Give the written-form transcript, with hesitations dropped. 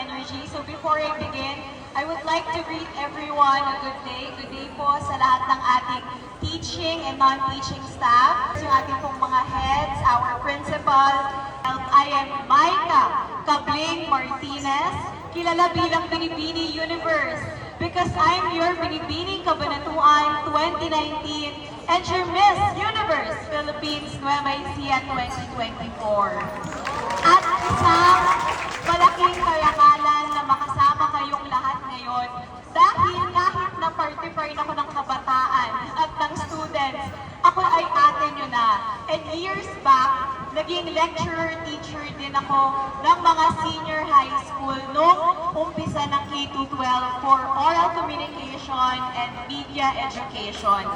energy. So before I begin, I would like to greet everyone a good day. Good day po sa lahat ng ating teaching and non-teaching staff. Yung ating pong mga heads, our principal. I am Micah Cabling Martinez, kilala bilang Binibini Universe, because I'm your Binibini Kabanatuan 2019 and your Miss Universe Philippines Nueva Ecija 2024. At isang malaking karangalan na makasama kayong lahat ngayon dahil kahit na party pa rin ako ng kabataan at ng students, ako ay ate nyo na. And years back, naging lecturer, teacher din ako ng mga senior high school nung umpisa ng K-12 for oral communication and media education.